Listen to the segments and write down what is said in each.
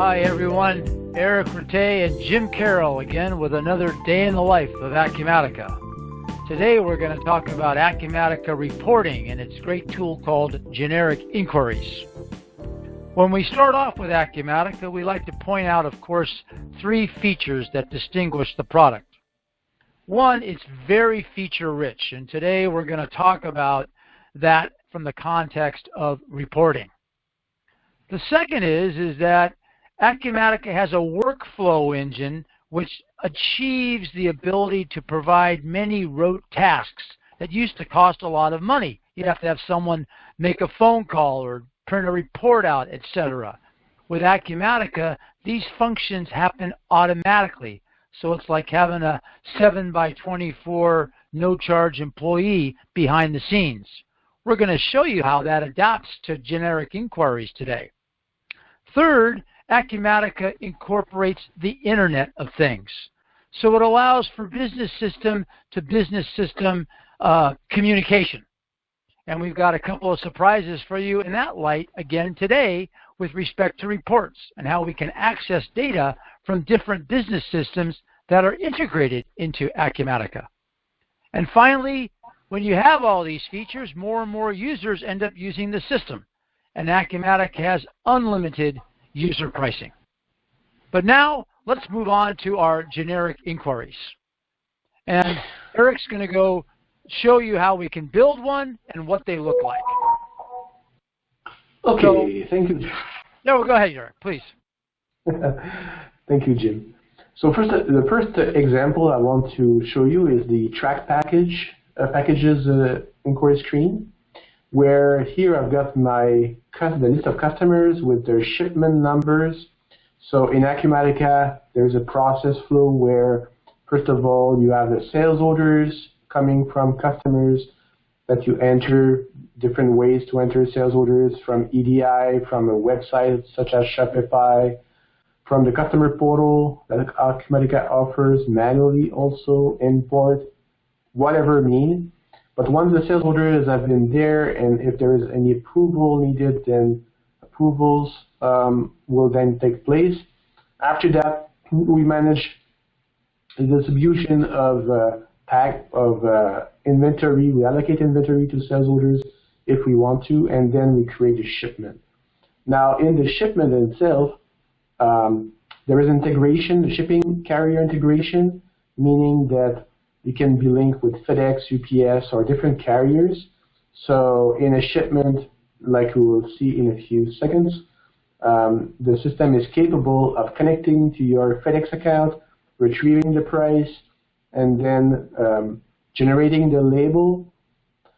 Hi everyone, Eric Rete and Jim Carroll again with another day in the life of Acumatica. Today we're going to talk about Acumatica reporting and its great tool called generic inquiries. When we start off with Acumatica, we like to point out, of course, three features that distinguish the product. One, it's very feature rich, and today we're going to talk about that from the context of reporting. The second is that Acumatica has a workflow engine which achieves the ability to provide many rote tasks that used to cost a lot of money. You'd have to have someone make a phone call or print a report out, etc. With Acumatica, these functions happen automatically. So it's like having a 7x24 no-charge employee behind the scenes. We're going to show you how that adapts to generic inquiries today. Third, Acumatica incorporates the Internet of Things. So it allows for business system to business system communication. And we've got a couple of surprises for you in that light again today with respect to reports and how we can access data from different business systems that are integrated into Acumatica. And finally, when you have all these features, more and more users end up using the system. And Acumatica has unlimited user pricing. But now, let's move on to our generic inquiries. And Eric's going to go show you how we can build one and what they look like. Okay, thank you. No, go ahead, Eric, please. Thank you, Jim. So first, the first example I want to show you is the track packages inquiry screen, where here I've got the list of customers with their shipment numbers. So in Acumatica, there's a process flow where, first of all, you have the sales orders coming from customers that you enter, different ways to enter sales orders from EDI, from a website such as Shopify, from the customer portal that Acumatica offers manually also import, whatever means. But once the sales orders have been there, and if there is any approval needed, then approvals will then take place. After that, we manage the distribution of inventory. We allocate inventory to sales orders if we want to, and then we create a shipment. Now, in the shipment itself, there is integration, the shipping carrier integration, meaning that you can be linked with FedEx, UPS, or different carriers. So in a shipment, like we will see in a few seconds, the system is capable of connecting to your FedEx account, retrieving the price, and then generating the label,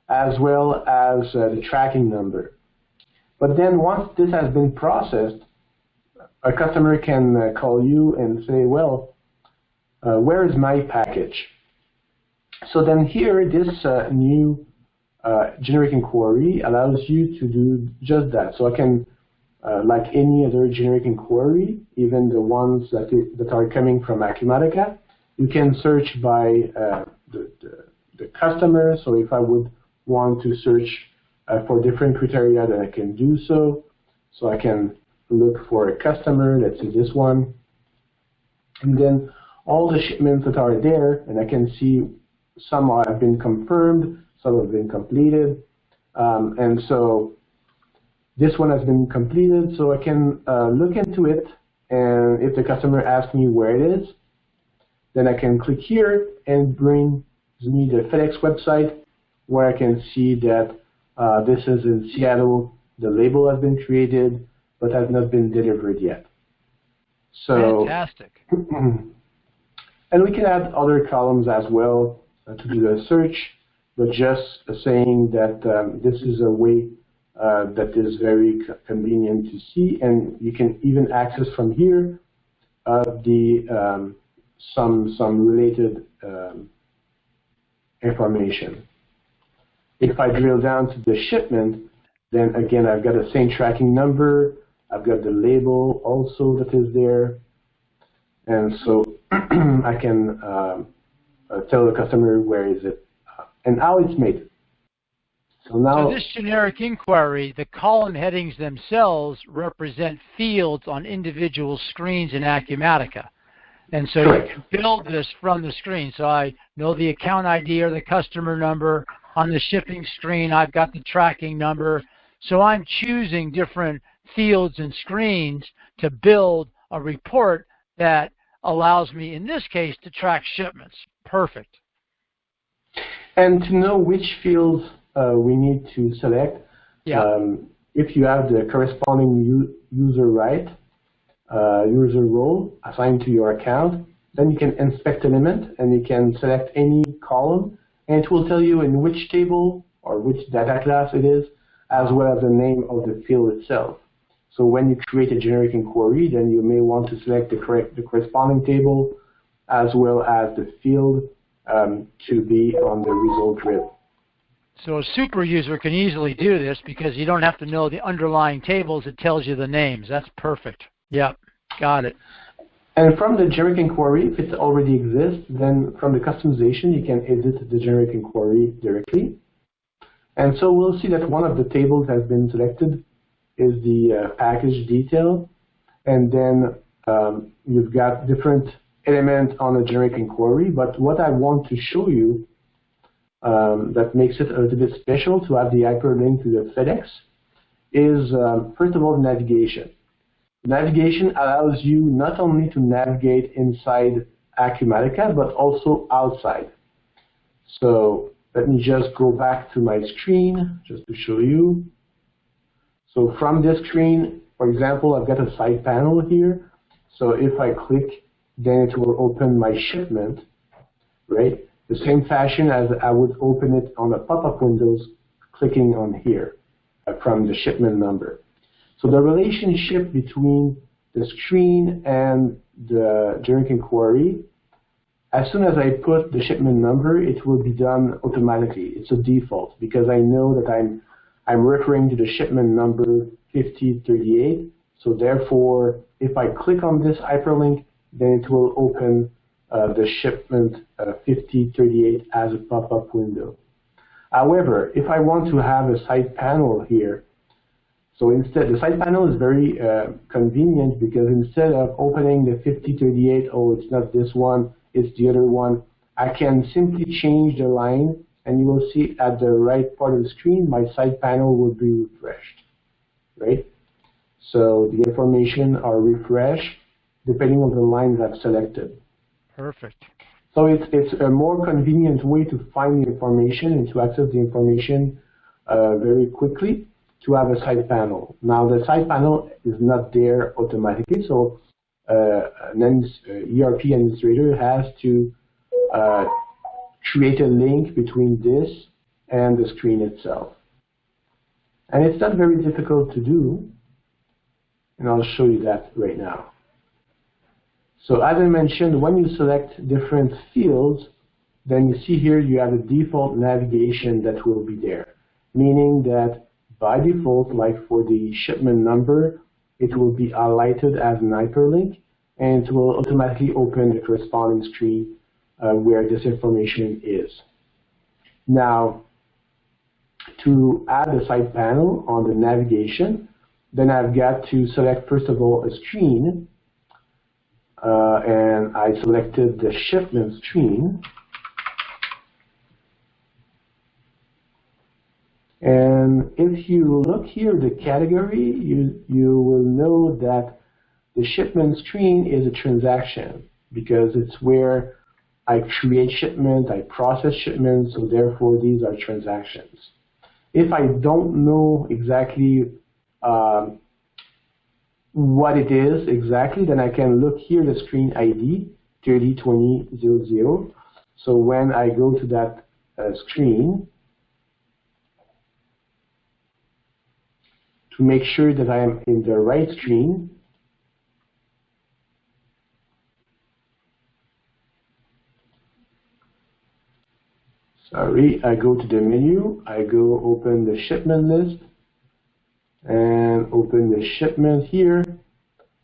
as well as the tracking number. But then once this has been processed, a customer can call you and say, well, where is my package? So then here, this new generic inquiry allows you to do just that. So I can, like any other generic inquiry, even the ones that are coming from Acumatica, you can search by the customer. So if I would want to search for different criteria, then I can do so. So I can look for a customer, let's say this one, and then all the shipments that are there, and I can see some have been confirmed, some have been completed, and so this one has been completed, so I can look into it, and if the customer asks me where it is, then I can click here and brings me the FedEx website, where I can see that this is in Seattle, the label has been created, but has not been delivered yet. So, fantastic. And we can add other columns as well to do the search, but just saying that this is a way that is very convenient to see, and you can even access from here some related information. If I drill down to the shipment, then again I've got the same tracking number. I've got the label also that is there, and so I can tell the customer where is it and how it's made. So now, so this generic inquiry, the column headings themselves represent fields on individual screens in Acumatica. And so correct. you can build this from the screen. So I know the account ID or the customer number. On the shipping screen, I've got the tracking number. So I'm choosing different fields and screens to build a report that allows me, in this case, to track shipments. Perfect. And to know which fields we need to select, if you have the corresponding user right, user role assigned to your account, then you can inspect element and you can select any column, and it will tell you in which table or which data class it is, as well as the name of the field itself. So when you create a generic inquiry, then you may want to select the corresponding table as well as the field to be on the result grid. So a super user can easily do this because you don't have to know the underlying tables. It tells you the names. That's perfect. Yep, got it. And from the generic inquiry, if it already exists, then from the customization, you can edit the generic inquiry directly. And so we'll see that one of the tables has been selected is the package detail. And then you've got different elements on the generic inquiry. But what I want to show you that makes it a little bit special to have the hyperlink to the FedEx is, first of all, navigation. Navigation allows you not only to navigate inside Acumatica, but also outside. So let me just go back to my screen just to show you. So from this screen, for example, I've got a side panel here. So if I click, then it will open my shipment, right? The same fashion as I would open it on a pop-up windows, clicking on here from the shipment number. So the relationship between the screen and the generic inquiry, as soon as I put the shipment number, it will be done automatically. It's a default because I know that I'm referring to the shipment number 5038. So therefore, if I click on this hyperlink, then it will open the shipment 5038 as a pop-up window. However, if I want to have a side panel here, so instead, the side panel is very convenient because instead of opening the 5038, oh, it's not this one, it's the other one, I can simply change the line, and you will see at the right part of the screen, my side panel will be refreshed, right? So the information are refreshed depending on the lines I've selected. Perfect. So it's a more convenient way to find the information and to access the information very quickly, to have a side panel. Now the side panel is not there automatically, so an ERP administrator has to create a link between this and the screen itself. And it's not very difficult to do, and I'll show you that right now. So as I mentioned, when you select different fields, then you see here you have a default navigation that will be there, meaning that by default, like for the shipment number, it will be highlighted as an hyperlink, and it will automatically open the corresponding screen where this information is. Now, to add a side panel on the navigation, then I've got to select, first of all, a screen, and I selected the shipment screen. And if you look here, the category, you will know that the shipment screen is a transaction because it's where I create shipment, I process shipment, so therefore these are transactions. If I don't know exactly what it is exactly, then I can look here, the screen ID 302000. So when I go to that screen, to make sure that I am in the right screen, I go to the menu, I go open the shipment list, and open the shipment here,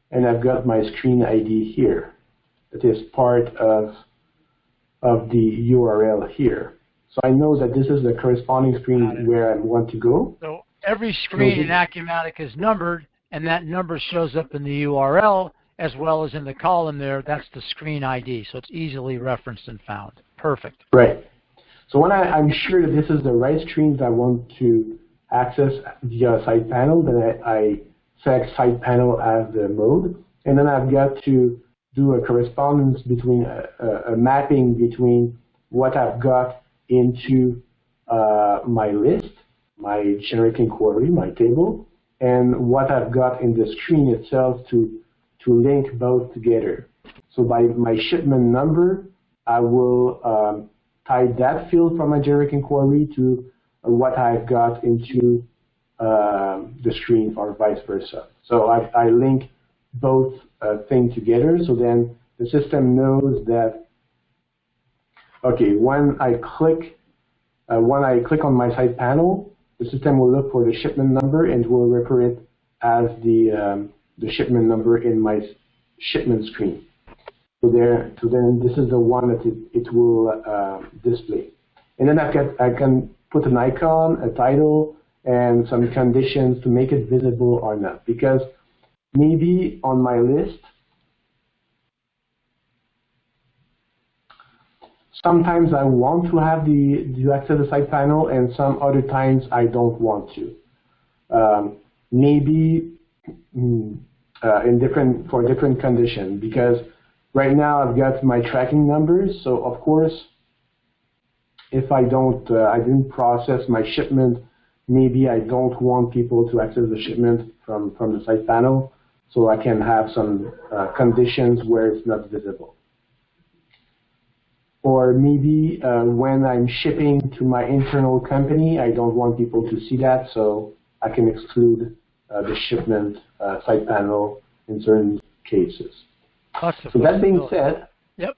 and I've got my screen ID here. That is part of the URL here. So I know that this is the corresponding screen where I want to go. So every screen in Acumatica is numbered, and that number shows up in the URL as well as in the column there. That's the screen ID, so it's easily referenced and found. Perfect. Right. So when I'm sure that this is the right screen that I want to access via side panel, then I select side panel as the mode, and then I've got to do a correspondence between a mapping between what I've got into my list, my generating query, my table, and what I've got in the screen itself to link both together. So by my shipment number, I will tie that field from my generating query to what I've got into the screen or vice versa. So I link both things together, so then the system knows that, okay, when I click on my side panel, the system will look for the shipment number and will refer it as the shipment number in my shipment screen. So then this is the one that it will display. And then I can put an icon, a title, and some conditions to make it visible or not. Because maybe on my list, sometimes I want to have the access the side panel, and some other times I don't want to. Maybe for different conditions, because right now I've got my tracking numbers. So of course, if I didn't process my shipment, maybe I don't want people to access the shipment from the side panel. So I can have some conditions where it's not visible. Or maybe when I'm shipping to my internal company, I don't want people to see that, so I can exclude the shipment side panel in certain cases. So that being said, yep.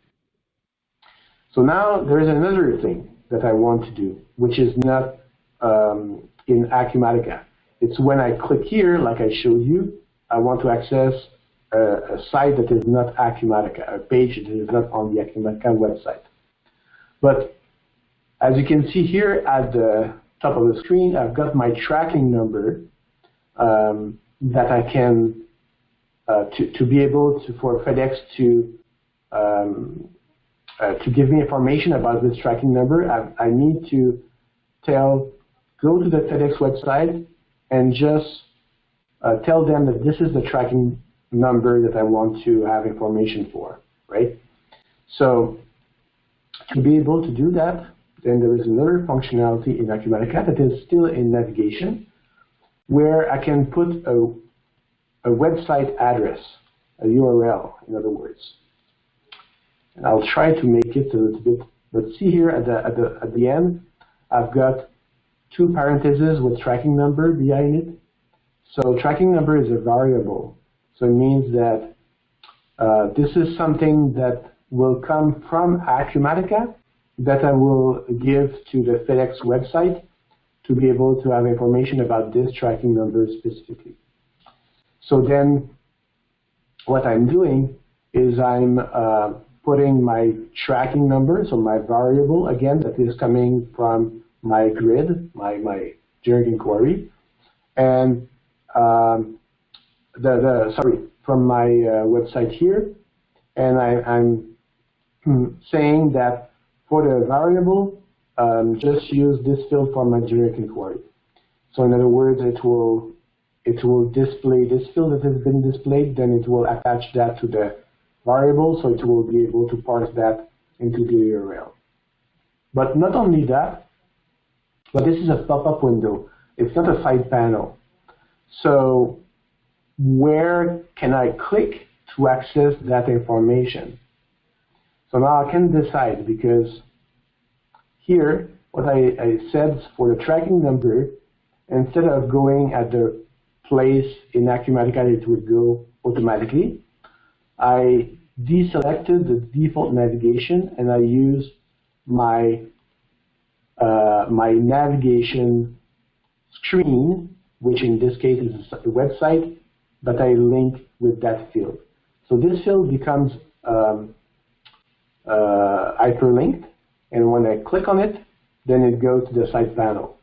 So now there is another thing that I want to do, which is not in Acumatica. It's when I click here, like I showed you, I want to access a site that is not Acumatica, a page that is not on the Acumatica website. But as you can see here at the top of the screen, I've got my tracking number that I can, to be able to, for FedEx to give me information about this tracking number, I need to go to the FedEx website and just tell them that this is the tracking number that I want to have information for, right? So to be able to do that, then there is another functionality in Acumatica that is still in navigation, where I can put a website address, a URL, in other words. And I'll try to make it a little bit, but see here at the end, I've got two parentheses with tracking number behind it. So tracking number is a variable. So it means that this is something that will come from Acumatica that I will give to the FedEx website to be able to have information about this tracking number specifically. So then what I'm doing is I'm putting my tracking number, so my variable, again, that is coming from my grid, my generating query, and from my website here, and I'm saying that for the variable, just use this field for my generating query. So in other words, it will display this field that has been displayed, then it will attach that to the variable, so it will be able to parse that into the URL. But not only that, but this is a pop-up window. It's not a side panel. So where can I click to access that information? So now I can decide, because here, what I said for the tracking number, instead of going at the place in Acumatica it would go automatically, I deselected the default navigation and I used my my navigation screen, which in this case is a website, that I link with that field. So this field becomes hyperlinked, and when I click on it, then it goes to the site panel.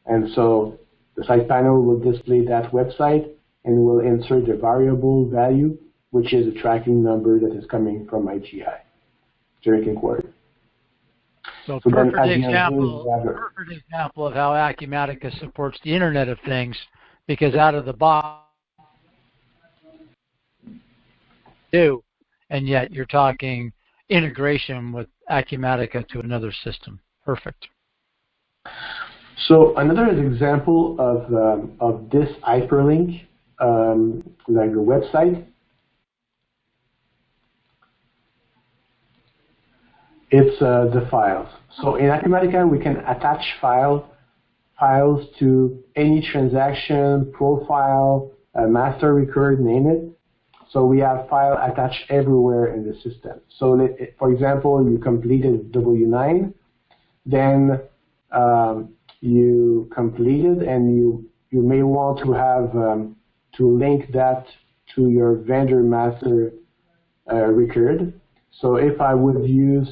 And so the site panel will display that website and will insert the variable value, which is a tracking number that is coming from my GI, generic inquiry. So perfect example of how Acumatica supports the Internet of Things, because out of the box, and yet you're talking integration with Acumatica to another system. Perfect. So another example of this hyperlink, like the website, it's the files. So in Acumatica, we can attach files to any transaction, profile, master record, name it. So we have file attached everywhere in the system. So for example, you completed W9, then you completed, and you may want to have to link that to your vendor master record. So if I would use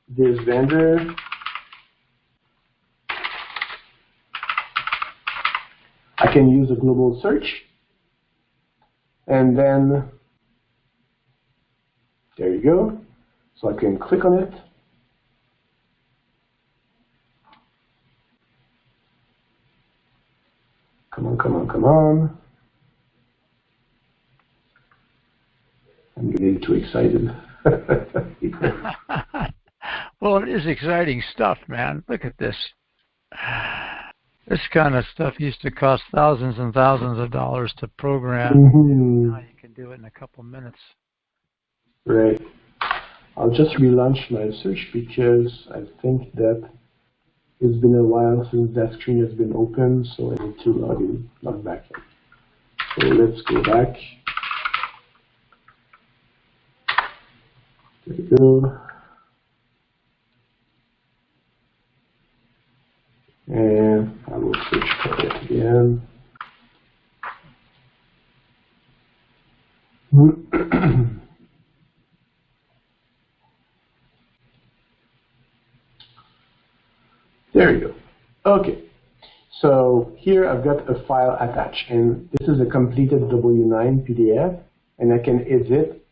this vendor, I can use a global search, and then there you go. So I can click on it. Come on, come on, come on. I'm getting too excited. Well, it is exciting stuff, man. Look at this. This kind of stuff used to cost thousands and thousands of dollars to program. Mm-hmm. Now you can do it in a couple minutes. Right. I'll just relaunch my search because I think that it's been a while since that screen has been open, so I need to log back in. So let's go back. There we go. And I will search for it again. There you go. Okay. So here I've got a file attached, and this is a completed W9 PDF, and I can edit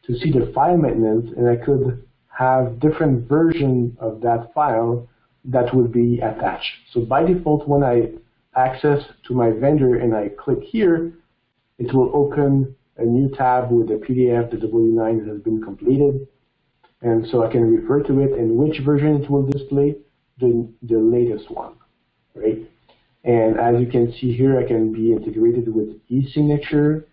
to see the file maintenance, and I could have different versions of that file that would be attached. So by default, when I access to my vendor and I click here, it will open a new tab with a PDF, the W9 has been completed. And so I can refer to it, and which version it will display, the latest one, right? And as you can see here, I can be integrated with e-signature.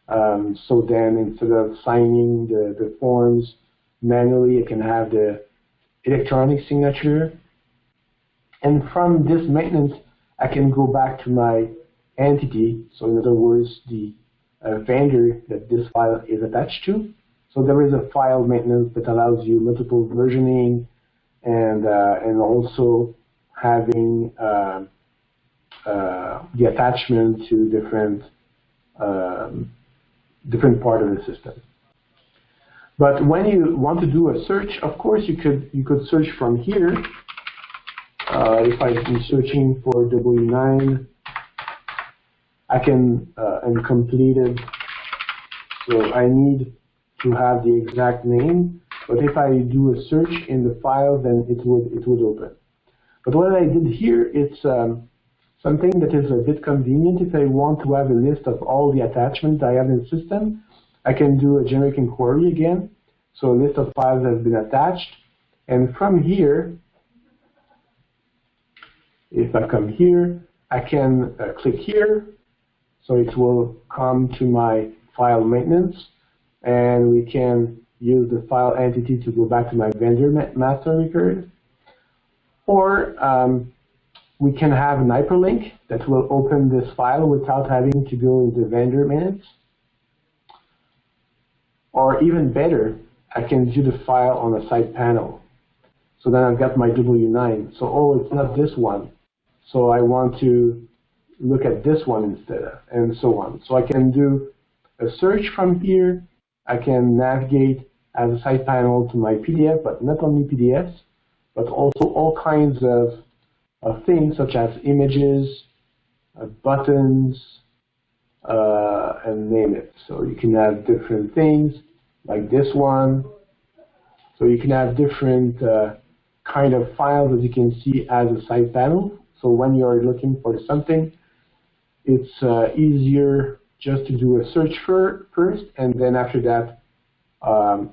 So then instead of signing the forms manually, I can have the electronic signature. And from this maintenance, I can go back to my entity. So in other words, the vendor that this file is attached to. So there is a file maintenance that allows you multiple versioning and also having the attachment to different part of the system. But when you want to do a search, of course you could search from here. If I'm searching for W9, I can and completed. So I need to have the exact name. But if I do a search in the file, then it would open. But what I did here, it's something that is a bit convenient. If I want to have a list of all the attachments I have in the system, I can do a generic inquiry again. So a list of files has been attached. And from here, if I come here, I can click here. So it will come to my file maintenance. And we can use the file entity to go back to my vendor master record. Or we can have an hyperlink that will open this file without having to go into vendor minutes. Or even better, I can view the file on the side panel. So then I've got my W9. So, oh, it's not this one. So I want to look at this one instead, and so on. So I can do a search from here. I can navigate as a side panel to my PDF, but not only PDFs, but also all kinds of things such as images, buttons, and name it. So you can have different things like this one. So you can have different kind of files that you can see as a side panel. So when you're looking for something, it's easier just to do a search first, and then after that,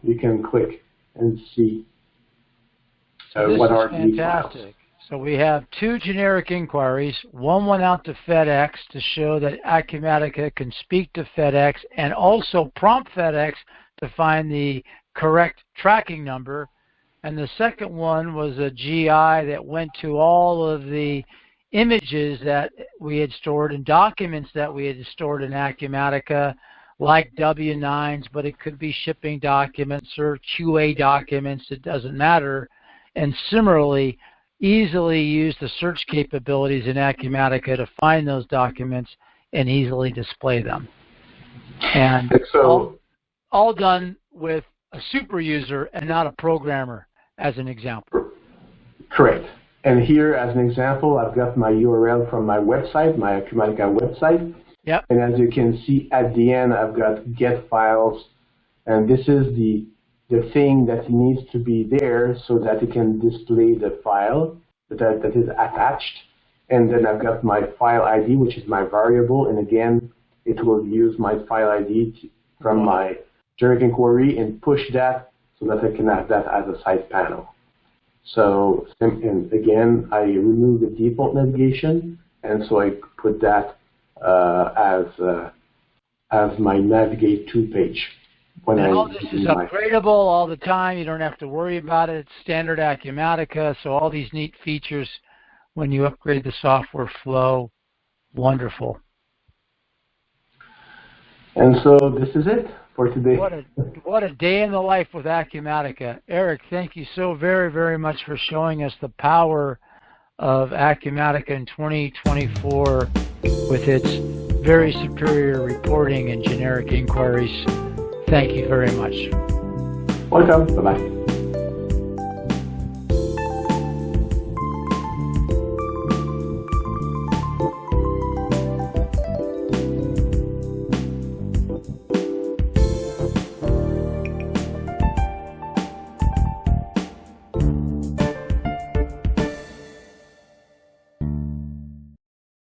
you can click and see what are these files. So we have 2 generic inquiries. One went out to FedEx to show that Acumatica can speak to FedEx and also prompt FedEx to find the correct tracking number. And the second one was a GI that went to all of the images that we had stored and documents that we had stored in Acumatica, like W-9s, but it could be shipping documents or QA documents, it doesn't matter. And similarly, easily use the search capabilities in Acumatica to find those documents and easily display them. And so, all done with a super user and not a programmer, as an example. Correct. And here, as an example, I've got my URL from my website, my Acumatica website. Yep. And as you can see at the end, I've got get files, and this is the thing that needs to be there so that it can display the file that is attached. And then I've got my file ID, which is my variable, and again, it will use my file ID from my generic inquiry and push that so that I can have that as a side panel. So, and again, I remove the default navigation, and so I put that as my navigate to page. And all this is upgradable all the time. You don't have to worry about it. It's standard Acumatica, so all these neat features when you upgrade the software flow, wonderful. And so this is it for today. What a day in the life with Acumatica. Eric, thank you so very, very much for showing us the power of Acumatica in 2024 with its very superior reporting and generic inquiries. Thank you very much. Welcome. Bye-bye.